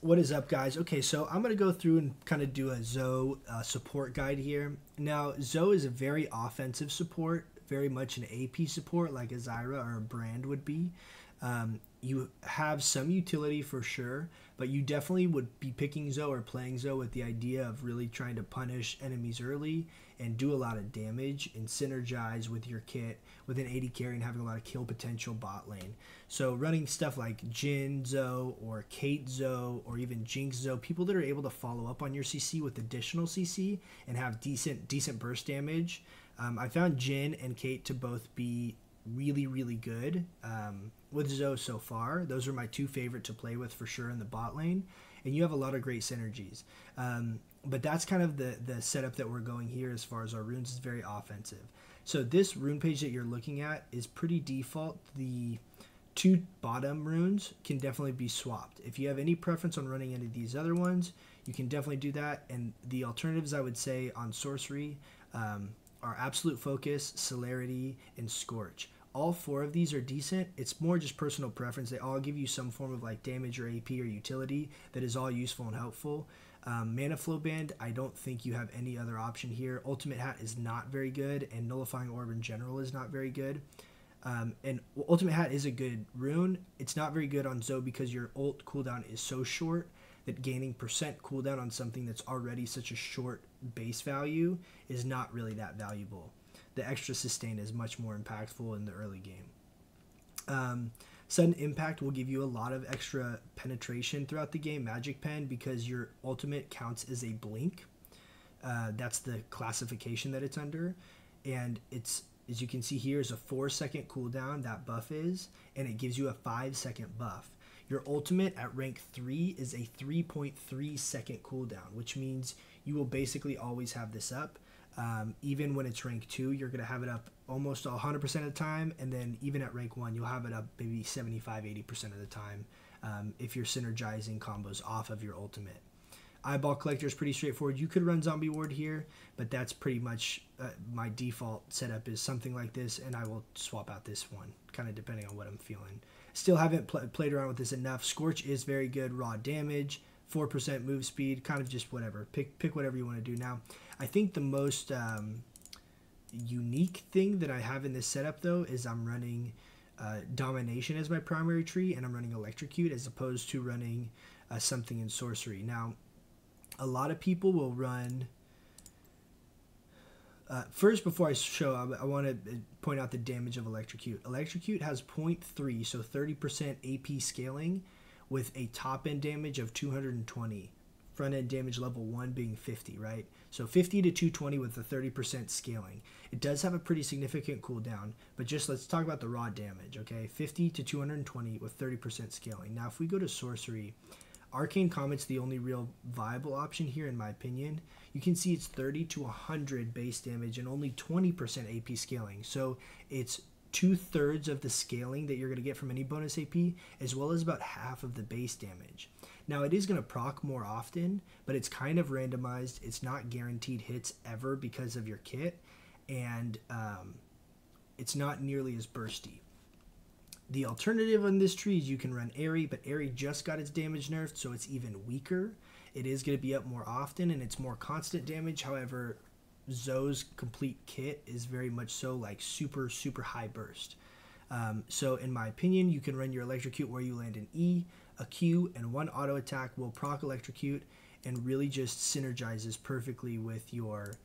What is up, guys? Okay, so I'm going to go through and kind of do a ZOE support guide here. Now, ZOE is a very offensive support, very much an AP support like a Zyra or a Brand would be. You have some utility for sure, but you definitely would be picking ZOE or playing ZOE with the idea of really trying to punish enemies early and do a lot of damage and synergize with your kit with an 80 carry and having a lot of kill potential bot lane. So running stuff like Jin ZOE or Kate ZOE or even Jinx ZOE, people that are able to follow up on your CC with additional CC and have decent burst damage. I found Jin and Kate to both be really good with ZOE so far. Those are my two favorite to play with for sure in the bot lane, and you have a lot of great synergies. But that's kind of the setup that we're going here as far as our runes is very offensive. So this rune page that you're looking at is pretty default. The two bottom runes can definitely be swapped. If you have any preference on running any of these other ones, you can definitely do that. And the alternatives I would say on sorcery are Absolute Focus, Celerity, and Scorch. All four of these are decent. It's more just personal preference. They all give you some form of like damage or AP or utility that is all useful and helpful. Mana Flow Band, I don't think you have any other option here. Ultimate Hat is not very good, and Nullifying Orb in general is not very good. And Ultimate Hat is a good rune. It's not very good on ZOE because your ult cooldown is so short that gaining percent cooldown on something that's already such a short base value is not really that valuable. The extra sustain is much more impactful in the early game. Sudden Impact will give you a lot of extra penetration throughout the game, Magic Pen, because your ultimate counts as a blink. That's the classification that it's under. And it's, as you can see here, is a 4-second cooldown, that buff is, and it gives you a 5-second buff. Your ultimate at rank 3 is a 3.3 second cooldown, which means you will basically always have this up. Even when it's rank 2, you're going to have it up almost 100% of the time, and then even at rank 1, you'll have it up maybe 75-80% of the time if you're synergizing combos off of your ultimate. Eyeball Collector is pretty straightforward. You could run Zombie Ward here, but that's pretty much my default setup is something like this, and I will swap out this one, kind of depending on what I'm feeling. Still haven't played around with this enough. Scorch is very good raw damage, 4% move speed, kind of just whatever. Pick whatever you want to do. Now, I think the most unique thing that I have in this setup, though, is I'm running Domination as my primary tree, and I'm running Electrocute as opposed to running something in Sorcery. Now, a lot of people will run... first, before I show, I want to point out the damage of Electrocute. Electrocute has 0.3, so 30% AP scaling with a top-end damage of 220. Front-end damage level 1 being 50, right? So 50 to 220 with the 30% scaling. It does have a pretty significant cooldown, but just let's talk about the raw damage, okay? 50 to 220 with 30% scaling. Now, if we go to Sorcery, Arcane Comet's the only real viable option here, in my opinion. You can see it's 30 to 100 base damage and only 20% AP scaling. So it's 2/3 of the scaling that you're going to get from any bonus AP, as well as about half of the base damage. Now, it is going to proc more often, but it's kind of randomized. It's not guaranteed hits ever because of your kit, and it's not nearly as bursty. The alternative on this tree is you can run Airy, but Airy just got its damage nerfed, so it's even weaker. It is going to be up more often, and it's more constant damage. However, ZOE's complete kit is very much so like super high burst. So in my opinion, you can run your Electrocute where you land an E, a Q, and one auto attack will proc Electrocute and really just synergizes perfectly with your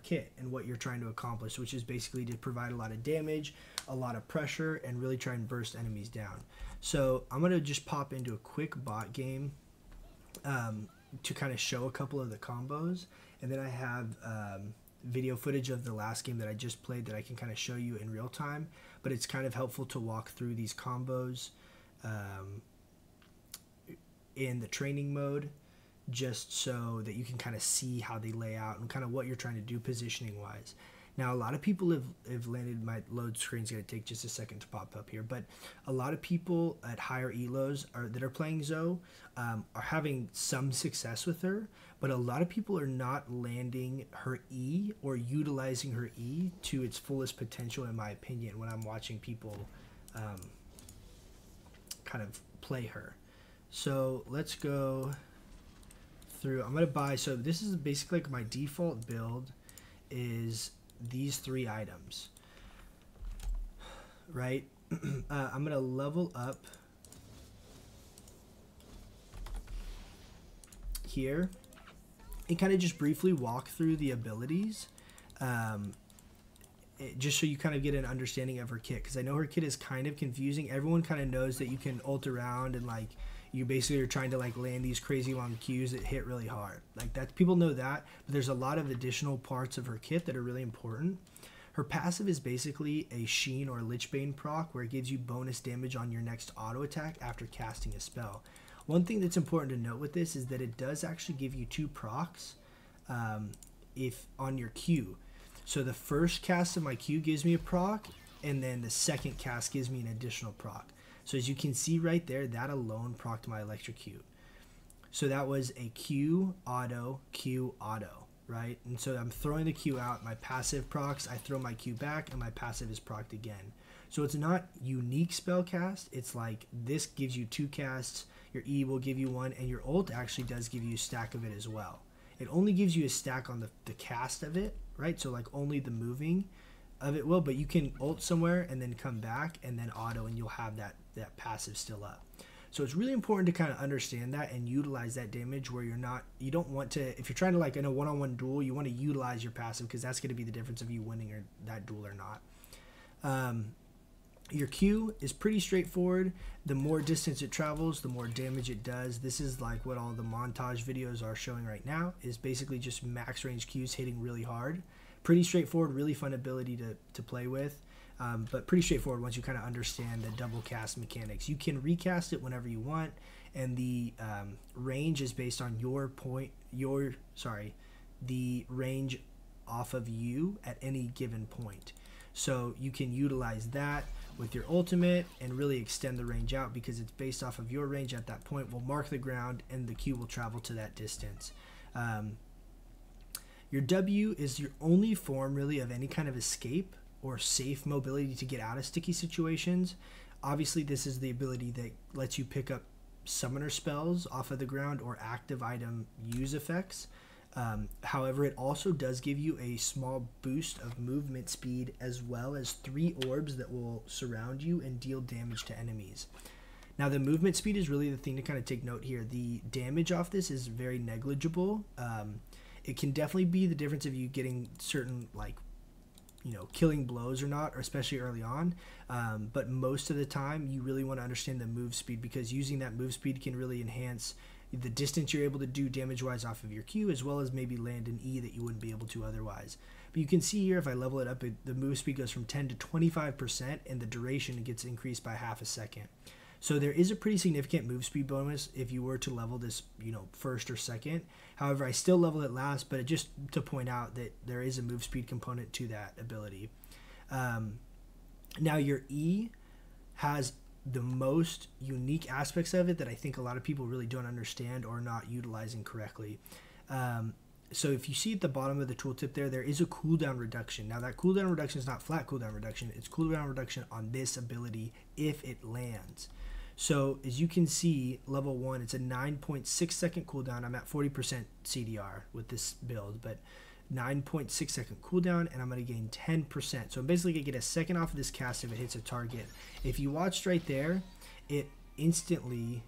kit and what you're trying to accomplish, which is basically to provide a lot of damage, a lot of pressure, and really try and burst enemies down. So I'm going to just pop into a quick bot game to kind of show a couple of the combos, and then I have video footage of the last game that I just played that I can kind of show you in real time, but it's kind of helpful to walk through these combos in the training mode, just so that you can kind of see how they lay out and kind of what you're trying to do positioning wise. Now, a lot of people have landed, my load screen's going to take just a second to pop up here, but a lot of people at higher elos that are playing ZOE are having some success with her, but a lot of people are not landing her E or utilizing her E to its fullest potential, in my opinion, when I'm watching people kind of play her. So let's go through. I'm gonna buy, so this is basically like my default build is these 3 items, right? I'm gonna level up here and kind of just briefly walk through the abilities, just so you kind of get an understanding of her kit, because I know her kit is kind of confusing. Everyone kind of knows that you can ult around and like you basically are trying to like land these crazy long Qs that hit really hard. Like that, people know that, but there's a lot of additional parts of her kit that are really important. Her passive is basically a Sheen or Lichbane proc, where it gives you bonus damage on your next auto attack after casting a spell. One thing that's important to note with this is that it does actually give you 2 procs if on your Q. So the first cast of my Q gives me a proc, and then the second cast gives me an additional proc. So as you can see right there, that alone procced my electrocute. So that was a Q auto, right? And so I'm throwing the Q out, my passive procs, I throw my Q back, and my passive is procced again. So it's not unique spell cast, it's like this gives you 2 casts, your E will give you 1, and your ult actually does give you a stack of it as well. It only gives you a stack on the cast of it, right? So like only the moving of it will, but you can ult somewhere and then come back and then auto, and you'll have that passive still up. So it's really important to kind of understand that and utilize that damage where you don't want to, if you're trying to like in a one-on-one duel, you want to utilize your passive, because that's going to be the difference of you winning or that duel or not. Your Q is pretty straightforward. The more distance it travels, the more damage it does. This is like what all the montage videos are showing right now, is basically just max range Qs hitting really hard. Pretty straightforward, really fun ability to play with, but pretty straightforward once you kind of understand the double cast mechanics. You can recast it whenever you want, and the range is based on the range off of you at any given point. So you can utilize that with your ultimate and really extend the range out, because it's based off of your range at that point. Will mark the ground and the Q will travel to that distance. Your W is your only form really of any kind of escape or safe mobility to get out of sticky situations. Obviously this is the ability that lets you pick up summoner spells off of the ground or active item use effects. However, it also does give you a small boost of movement speed, as well as 3 orbs that will surround you and deal damage to enemies. Now the movement speed is really the thing to kind of take note here. The damage off this is very negligible. It can definitely be the difference of you getting certain, like, you know, killing blows or not, or especially early on, but most of the time you really want to understand the move speed, because using that move speed can really enhance the distance you're able to do damage wise off of your Q, as well as maybe land an E that you wouldn't be able to otherwise. But you can see here, if I level it up, the move speed goes from 10 to 25%, and the duration gets increased by half a second. So there is a pretty significant move speed bonus if you were to level this, you know, first or second. However, I still level it last, but just to point out that there is a move speed component to that ability. Now your E has the most unique aspects of it that I think a lot of people really don't understand or not utilizing correctly. So if you see at the bottom of the tooltip there is a cooldown reduction. Now that cooldown reduction is not flat cooldown reduction, it's cooldown reduction on this ability if it lands. So as you can see, level 1, it's a 9.6 second cooldown. I'm at 40% CDR with this build, but 9.6 second cooldown, and I'm going to gain 10%. So I'm basically going to get a second off of this cast if it hits a target. If you watched right there, it instantly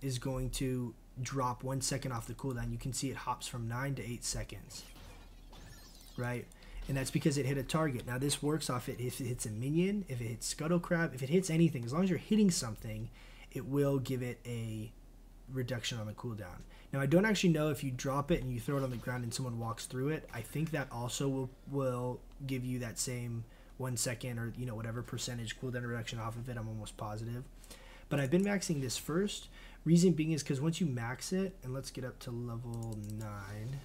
is going to drop 1 second off the cooldown. You can see it hops from 9 to 8 seconds, right? And that's because it hit a target. Now this works off it if it hits a minion, if it hits Scuttle Crab, if it hits anything. As long as you're hitting something, it will give it a reduction on the cooldown. Now I don't actually know if you drop it and you throw it on the ground and someone walks through it. I think that also will give you that same 1 second, or, you know, whatever percentage cooldown reduction off of it. I'm almost positive. But I've been maxing this first. Reason being is because once you max it, and let's get up to level 9.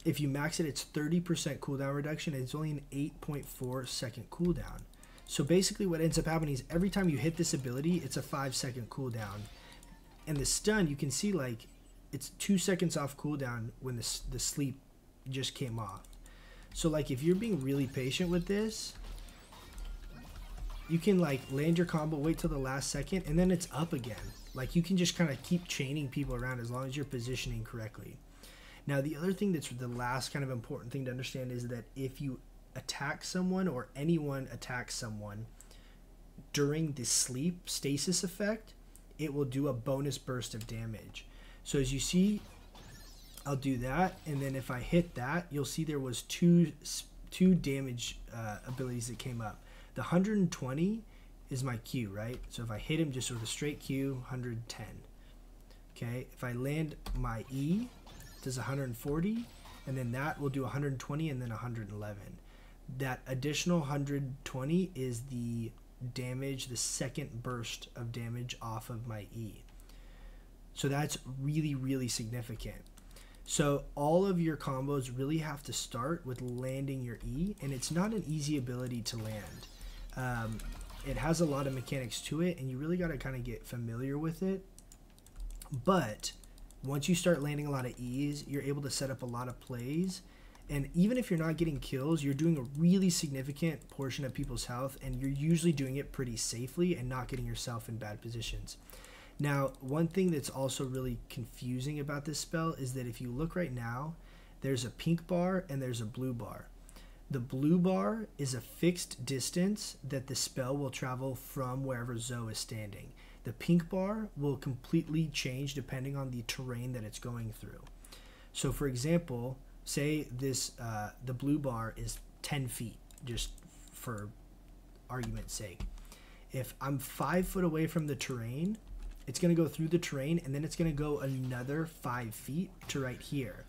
If you max it, it's 30% cooldown reduction, and it's only an 8.4 second cooldown. So basically what ends up happening is every time you hit this ability, it's a 5-second cooldown. And the stun, you can see, like, it's 2 seconds off cooldown when the sleep just came off. So, like, if you're being really patient with this, you can like land your combo, wait till the last second, and then it's up again. Like you can just kind of keep chaining people around as long as you're positioning correctly. Now the other thing that's the last kind of important thing to understand is that if you attack someone or anyone attacks someone during the sleep stasis effect, it will do a bonus burst of damage. So as you see, I'll do that, and then if I hit that, you'll see there was two damage abilities that came up. The 120 is my Q, right? So if I hit him just with a straight Q, 110. Okay, if I land my E, it does 140, and then that will do 120 and then 111. That additional 120 is the damage, the second burst of damage off of my E. So that's really, really significant. So all of your combos really have to start with landing your E, and it's not an easy ability to land. It has a lot of mechanics to it, and you really got to kind of get familiar with it. But once you start landing a lot of E's, you're able to set up a lot of plays. And even if you're not getting kills, you're doing a really significant portion of people's health, and you're usually doing it pretty safely and not getting yourself in bad positions. Now, one thing that's also really confusing about this spell is that if you look right now, there's a pink bar and there's a blue bar. The blue bar is a fixed distance that the spell will travel from wherever ZOE is standing. The pink bar will completely change depending on the terrain that it's going through. So for example, say this the blue bar is 10 feet, just for argument's sake. If I'm 5 foot away from the terrain, it's going to go through the terrain, and then it's going to go another 5 feet to right here.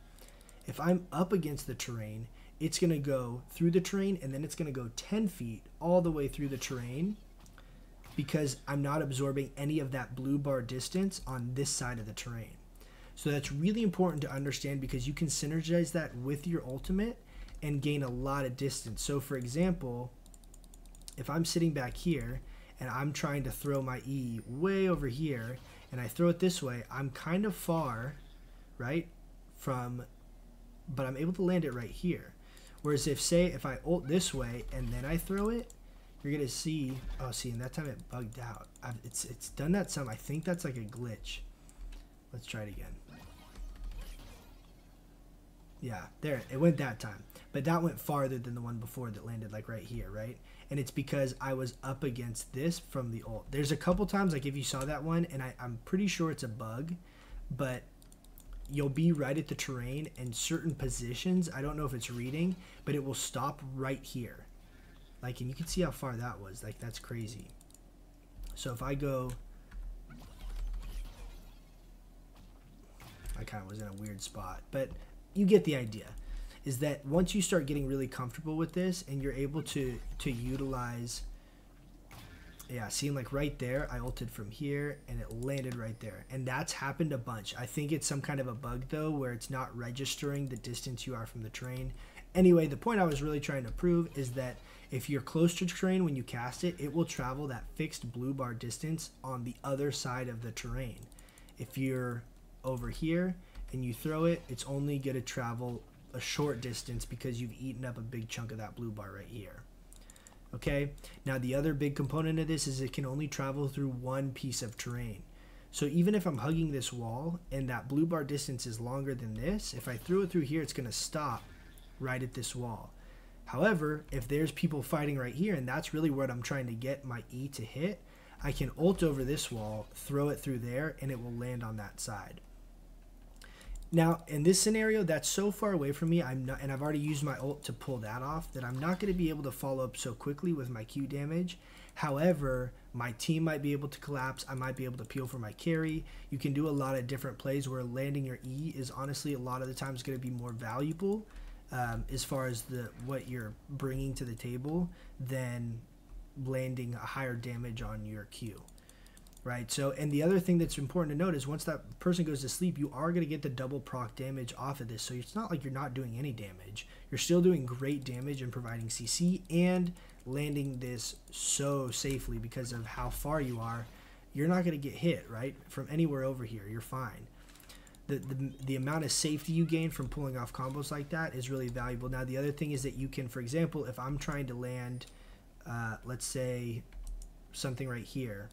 If I'm up against the terrain, it's going to go through the terrain, and then it's going to go 10 feet all the way through the terrain, because I'm not absorbing any of that blue bar distance on this side of the terrain. So that's really important to understand, because you can synergize that with your ultimate and gain a lot of distance. So for example, if I'm sitting back here and I'm trying to throw my E way over here, and I throw it this way, I'm kind of far, right, but I'm able to land it right here. Whereas if I ult this way and then I throw it, you're gonna see, and that time it bugged out. It's done that some. I think that's like a glitch. Let's try it again. Yeah, there, it went that time. But that went farther than the one before that landed like right here, right? And it's because I was up against this from the ult. There's a couple times, like if you saw that one, and I'm pretty sure it's a bug, but you'll be right at the terrain, and certain positions, I don't know if it's reading, but it will stop right here. Like, and you can see how far that was. Like, that's crazy. So if I go, I kind of was in a weird spot, but you get the idea. Is that once you start getting really comfortable with this, and you're able to utilize, yeah, seeing like right there, I ulted from here and it landed right there, and that's happened a bunch. I think it's some kind of a bug though, where it's not registering the distance you are from the terrain. Anyway, the point I was really trying to prove is that if you're close to the terrain when you cast it, it will travel that fixed blue bar distance on the other side of the terrain. If you're over here and you throw it, it's only going to travel a short distance because you've eaten up a big chunk of that blue bar right here. Okay, now the other big component of this is it can only travel through one piece of terrain. So even if I'm hugging this wall and that blue bar distance is longer than this, if I threw it through here, it's going to stop right at this wall. However, if there's people fighting right here, and that's really what I'm trying to get my E to hit, I can ult over this wall, throw it through there, and it will land on that side. Now, in this scenario, that's so far away from me, and I've already used my ult to pull that off, that I'm not going to be able to follow up so quickly with my Q damage. However, my team might be able to collapse. I might be able to peel for my carry. You can do a lot of different plays where landing your E is honestly a lot of the times going to be more valuable as far as what you're bringing to the table than landing a higher damage on your Q. Right, so, and the other thing that's important to note is once that person goes to sleep, you are going to get the double proc damage off of this. So it's not like you're not doing any damage. You're still doing great damage and providing CC and landing this so safely because of how far you are. You're not going to get hit, right, from anywhere over here. You're fine. The amount of safety you gain from pulling off combos like that is really valuable. Now, the other thing is that you can, for example, if I'm trying to land, let's say, something right here,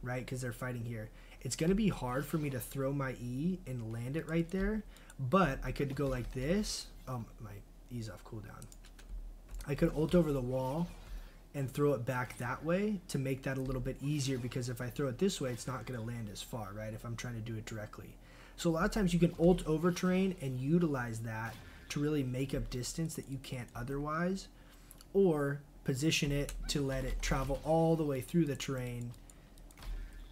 right? Because they're fighting here. It's going to be hard for me to throw my E and land it right there, but I could go like this. Oh, my E's off cooldown. I could ult over the wall and throw it back that way to make that a little bit easier, because if I throw it this way, it's not going to land as far, right, if I'm trying to do it directly. So a lot of times you can ult over terrain and utilize that to really make up distance that you can't otherwise, or position it to let it travel all the way through the terrain,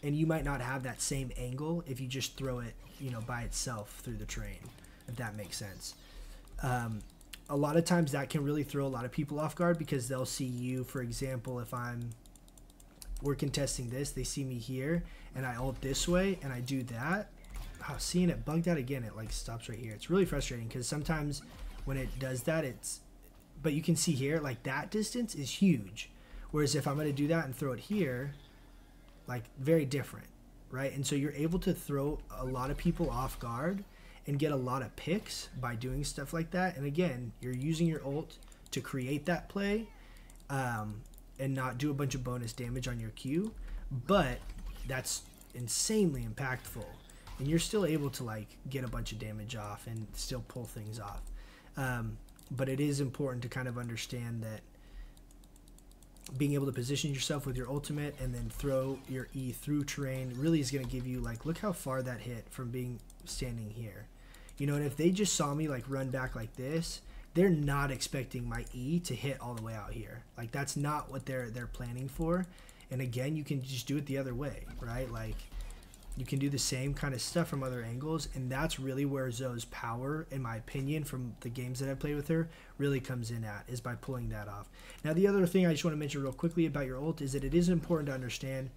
and you might not have that same angle if you just throw it, you know, by itself through the terrain, if that makes sense. A lot of times that can really throw a lot of people off guard, because they'll see you, for example, if we're contesting this, they see me here and I ult this way and I do that. Oh, seeing it bugged out again, it like stops right here. It's really frustrating, because sometimes when it does that, but you can see here, like that distance is huge. Whereas if I'm going to do that and throw it here, like very different, right? And so you're able to throw a lot of people off guard and get a lot of picks by doing stuff like that. And again, you're using your ult to create that play, and not do a bunch of bonus damage on your Q, but that's insanely impactful, and you're still able to like get a bunch of damage off and still pull things off. But it is important to kind of understand that being able to position yourself with your ultimate and then throw your E through terrain really is going to give you, like, look how far that hit from being standing here. You know, and if they just saw me like run back like this, they're not expecting my E to hit all the way out here. Like that's not what they're planning for. And again, you can just do it the other way, right? Like you can do the same kind of stuff from other angles, and that's really where ZOE's power, in my opinion, from the games that I played with her, really comes in at, is by pulling that off. Now, the other thing I just want to mention real quickly about your ult is that it is important to understand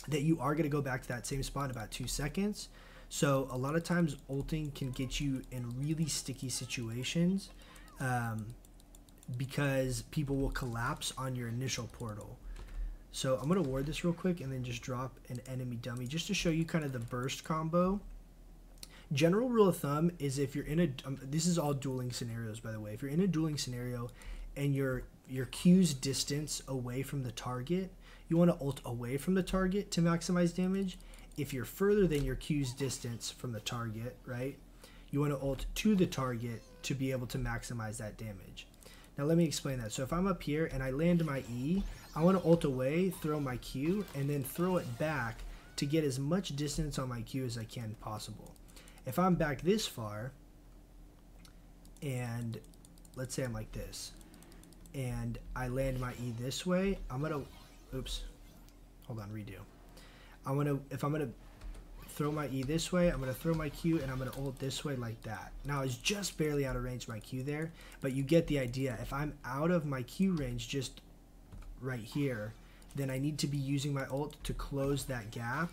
that you are going to go back to that same spot in about 2 seconds. So a lot of times ulting can get you in really sticky situations, because people will collapse on your initial portal. So I'm going to ward this real quick and then just drop an enemy dummy just to show you kind of the burst combo. General rule of thumb is if you're in a, this is all dueling scenarios, by the way. If you're in a dueling scenario and your Q's distance away from the target, you want to ult away from the target to maximize damage. If you're further than your Q's distance from the target, right, you want to ult to the target to be able to maximize that damage. Now let me explain that. So if I'm up here and I land my E, I want to ult away, throw my Q, and then throw it back to get as much distance on my Q as I can possible. If I'm back this far, and let's say I'm like this, and I land my E this way, I'm going to, oops, hold on, redo. If I'm going to throw my E this way, I'm going to throw my Q, and I'm going to ult this way like that. Now, I was just barely out of range of my Q there, but you get the idea. If I'm out of my Q range just right here, then I need to be using my ult to close that gap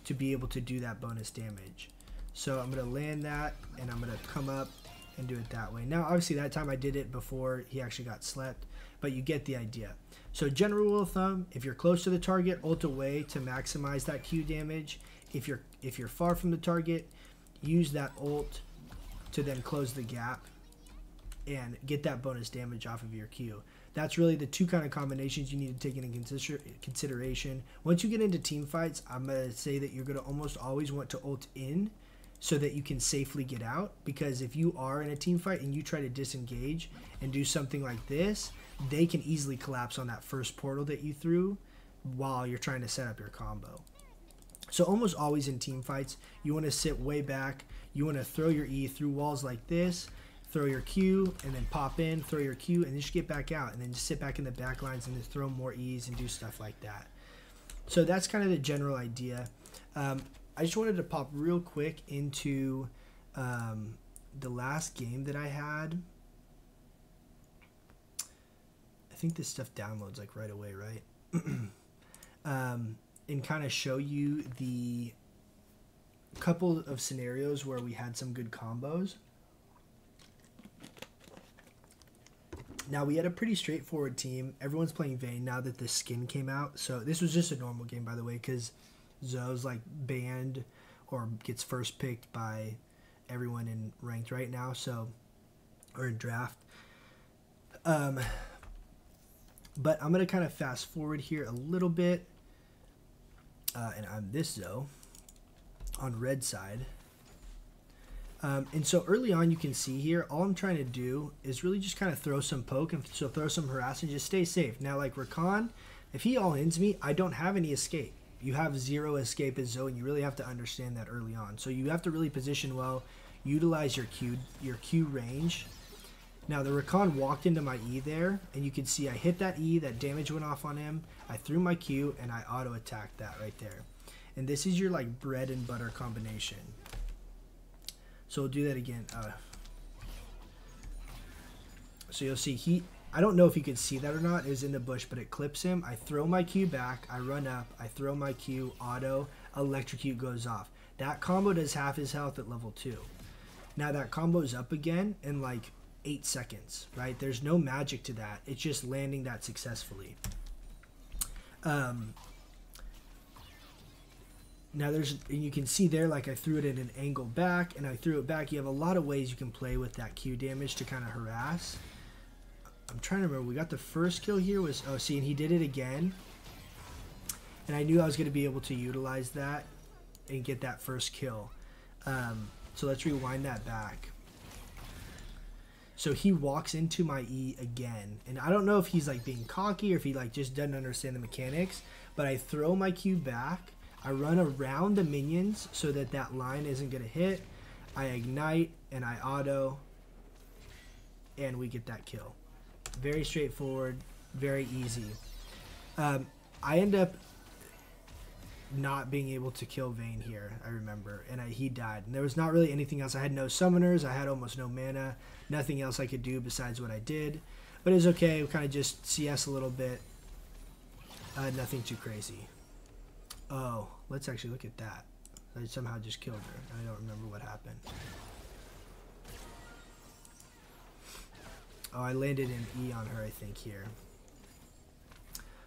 to be able to do that bonus damage. So I'm going to land that, and I'm going to come up and do it that way. Now, obviously, that time I did it before he actually got slept, but you get the idea. So general rule of thumb, if you're close to the target, ult away to maximize that Q damage. If you're far from the target, use that ult to then close the gap and get that bonus damage off of your Q. That's really the two kind of combinations you need to take into consideration. Once you get into team fights, I'm going to say that you're going to almost always want to ult in so that you can safely get out, because if you are in a team fight and you try to disengage and do something like this, they can easily collapse on that first portal that you threw while you're trying to set up your combo. So almost always in team fights, you want to sit way back. You want to throw your E through walls like this, throw your Q, and then pop in, throw your Q, and then just get back out, and then just sit back in the back lines and then throw more E's and do stuff like that. So that's kind of the general idea. I just wanted to pop real quick into the last game that I had. I think this stuff downloads like right away, right? And kind of show you the couple of scenarios where we had some good combos. Now, we had a pretty straightforward team. Everyone's playing Vayne now that the skin came out. So this was just a normal game, by the way, because ZOE's like banned or gets first picked by everyone in ranked right now, so, or in draft. But I'm going to kind of fast forward here a little bit and I'm this ZOE on red side. And so early on, you can see here, all I'm trying to do is really just kind of throw some poke and so throw some harass and just stay safe. Now, like Rakan, if he all-ins me, I don't have any escape. You have 0 escape as ZOE, and you really have to understand that early on. So you have to really position well, utilize your Q range. Now, the Rakan walked into my E there, and you can see I hit that E, that damage went off on him. I threw my Q, and I auto-attacked that right there. And this is your, like, bread and butter combination. So we'll do that again. So you'll see I don't know if you could see that or not. It was in the bush, but it clips him. I throw my Q back. I run up. I throw my Q. Auto. Electrocute goes off. That combo does half his health at level 2. Now that combo's up again in like 8 seconds, right? There's no magic to that. It's just landing that successfully. Now and you can see there, like I threw it at an angle back, and I threw it back. You have a lot of ways you can play with that Q damage to kind of harass. I'm trying to remember. We got the first kill here was, oh, see, and he did it again. And I knew I was going to be able to utilize that and get that first kill. So let's rewind that back. So he walks into my E again. And I don't know if he's like being cocky or if he like just doesn't understand the mechanics. But I throw my Q back. I run around the minions so that that line isn't going to hit. I ignite and I auto. And we get that kill. Very straightforward. Very easy. I end up not being able to kill Vayne here, I remember. And he died. And there was not really anything else. I had no summoners. I had almost no mana. Nothing else I could do besides what I did. But it was okay. We kind of just CS a little bit. Nothing too crazy. Oh, let's actually look at that. I somehow just killed her. I don't remember what happened. Oh, I landed an E on her, I think, here.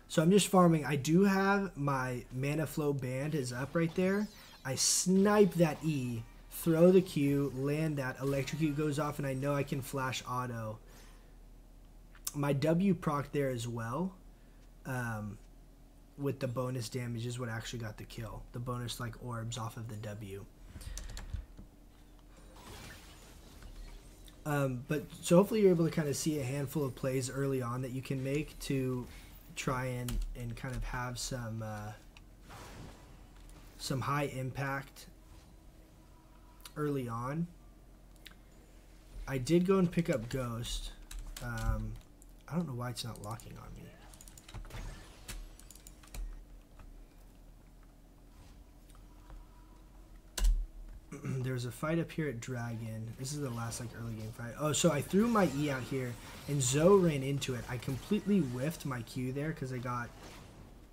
So I'm just farming. I do have my mana flow band is up right there. I snipe that E, throw the Q, land that, electrocute goes off, and I know I can flash auto. My W proc there as well. With the bonus damage is what actually got the kill. The bonus like orbs off of the W. But so hopefully you're able to kind of see a handful of plays early on that you can make to try and kind of have some high impact early on. I did go and pick up Ghost. I don't know why it's not locking on me. There's a fight up here at Dragon. This is the last like early game fight. Oh, so I threw my E out here and ZOE ran into it. I completely whiffed my Q there because I got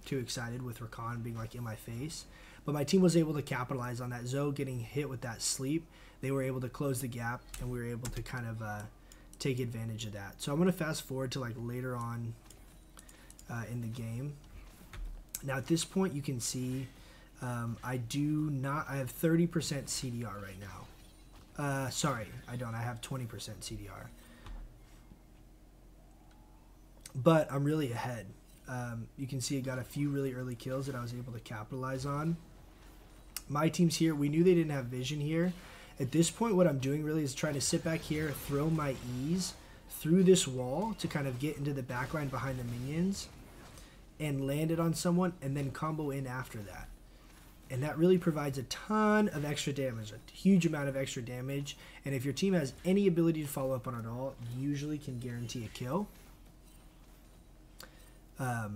too excited with Rakan being like in my face. But my team was able to capitalize on that. ZOE getting hit with that sleep. They were able to close the gap and we were able to kind of take advantage of that. So I'm going to fast forward to like later on in the game. Now at this point you can see I have 30% CDR right now. Sorry, I don't. I have 20% CDR. But I'm really ahead. You can see I got a few really early kills that I was able to capitalize on. My team's here. We knew they didn't have vision here. At this point, what I'm doing really is trying to sit back here, throw my E's through this wall to kind of get into the backline behind the minions and land it on someone and then combo in after that. And that really provides a ton of extra damage, a huge amount of extra damage. And if your team has any ability to follow up on it all, you usually can guarantee a kill. But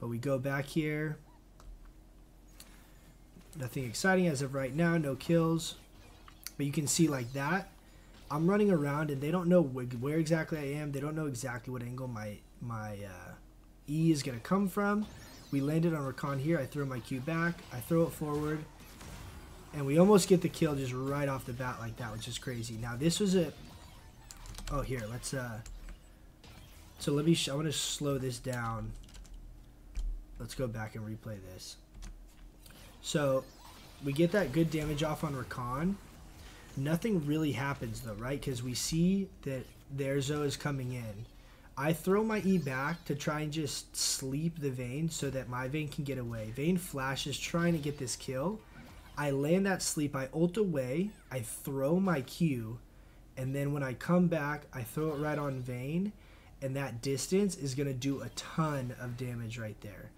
we go back here. Nothing exciting as of right now, no kills. But you can see like that. I'm running around and they don't know where exactly I am. They don't know exactly what angle my E is going to come from. We landed on Rakan here. I throw my Q back. I throw it forward. And we almost get the kill just right off the bat like that, which is crazy. Now this was a... Oh, here. Let's... So let me... I want to slow this down. Let's go back and replay this. So we get that good damage off on Rakan. Nothing really happens though, right? Because we see that their ZOE is coming in. I throw my E back to try and just sleep the Vayne so that my Vayne can get away. Vayne flashes trying to get this kill. I land that sleep, I ult away, I throw my Q, and then when I come back, I throw it right on Vayne, and that distance is going to do a ton of damage right there.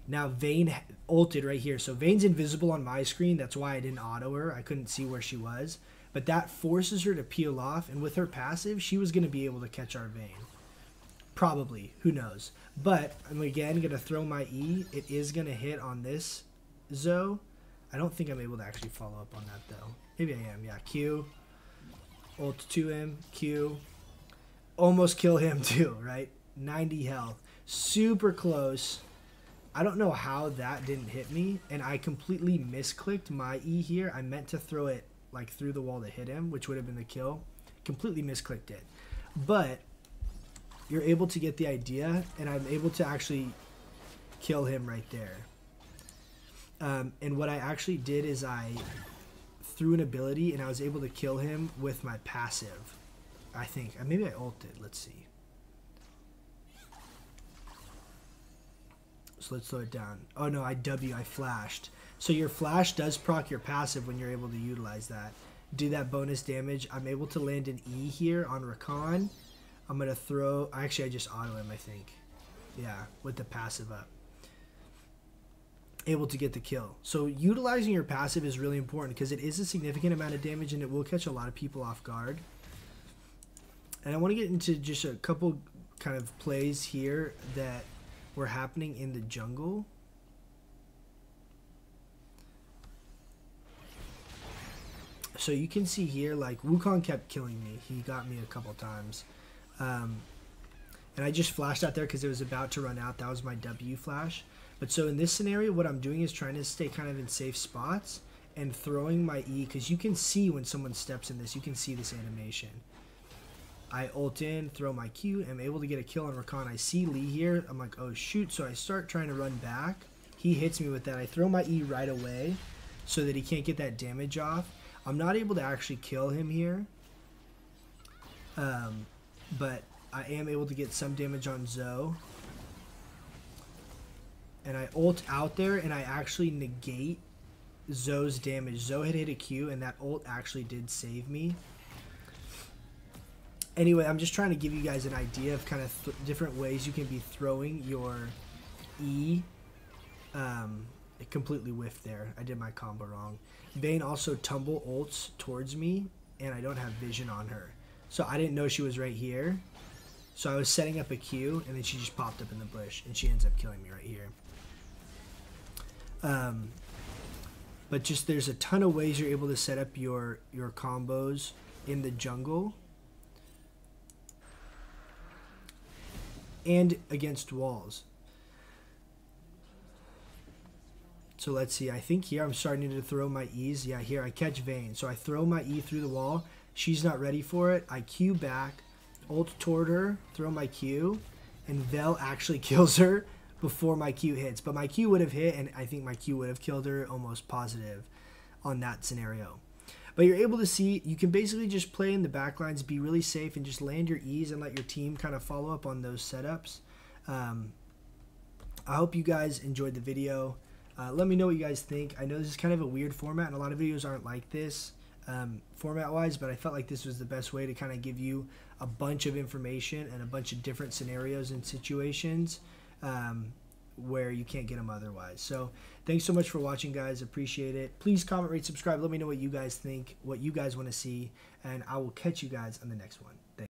Now Vayne ulted right here. So Vayne's invisible on my screen. That's why I didn't auto her. I couldn't see where she was. But that forces her to peel off. And with her passive, she was going to be able to catch our Vayne. Probably. Who knows? But I'm again going to throw my E. It is going to hit on this ZOE. I don't think I'm able to actually follow up on that though. Maybe I am. Yeah. Q. Ult to him. Q. Almost kill him too, right? 90 health. Super close. I don't know how that didn't hit me, and I completely misclicked my E here. I meant to throw it like through the wall to hit him, which would have been the kill. Completely misclicked it. But you're able to get the idea, and I'm able to actually kill him right there. And what I actually did is I threw an ability, and I was able to kill him with my passive. I think. Maybe I ulted. Let's see. So let's slow it down. Oh no, I flashed. So your flash does proc your passive when you're able to utilize that. Do that bonus damage. I'm able to land an E here on Rakan. I'm going to throw... Actually, I just auto him, I think. Yeah, with the passive up. Able to get the kill. So utilizing your passive is really important because it is a significant amount of damage and it will catch a lot of people off guard. And I want to get into just a couple kind of plays here that were happening in the jungle. So you can see here, like, Wukong kept killing me. He got me a couple times. And I just flashed out there because it was about to run out. That was my W flash. But so in this scenario, what I'm doing is trying to stay kind of in safe spots and throwing my E, because you can see when someone steps in this, you can see this animation. I ult in, throw my Q, I'm able to get a kill on Rakan. I see Lee here. I'm like, oh shoot. So I start trying to run back. He hits me with that. I throw my E right away so that he can't get that damage off. I'm not able to actually kill him here. But I am able to get some damage on ZOE. And I ult out there and I actually negate ZOE's damage. ZOE had hit a Q and that ult actually did save me. Anyway, I'm just trying to give you guys an idea of kind of different ways you can be throwing your E. It completely whiffed there. I did my combo wrong. Vayne also tumble ults towards me, and I don't have vision on her. So I didn't know she was right here. So I was setting up a Q, and then she just popped up in the bush, and she ends up killing me right here. But just there's a ton of ways you're able to set up your combos in the jungle. And against walls. So let's see. I think here I'm starting to throw my E's. Yeah, here I catch Vayne. So I throw my E through the wall. She's not ready for it. I Q back, ult toward her, throw my Q, and Vel actually kills her before my Q hits. But my Q would have hit, and I think my Q would have killed her, almost positive on that scenario. But you're able to see, you can basically just play in the backlines, be really safe, and just land your E's and let your team kind of follow up on those setups. I hope you guys enjoyed the video. Let me know what you guys think. I know this is kind of a weird format, and a lot of videos aren't like this format-wise, but I felt like this was the best way to kind of give you a bunch of information and a bunch of different scenarios and situations where you can't get them otherwise. So thanks so much for watching, guys. Appreciate it. Please comment, rate, subscribe. Let me know what you guys think, what you guys want to see, and I will catch you guys on the next one. Thanks.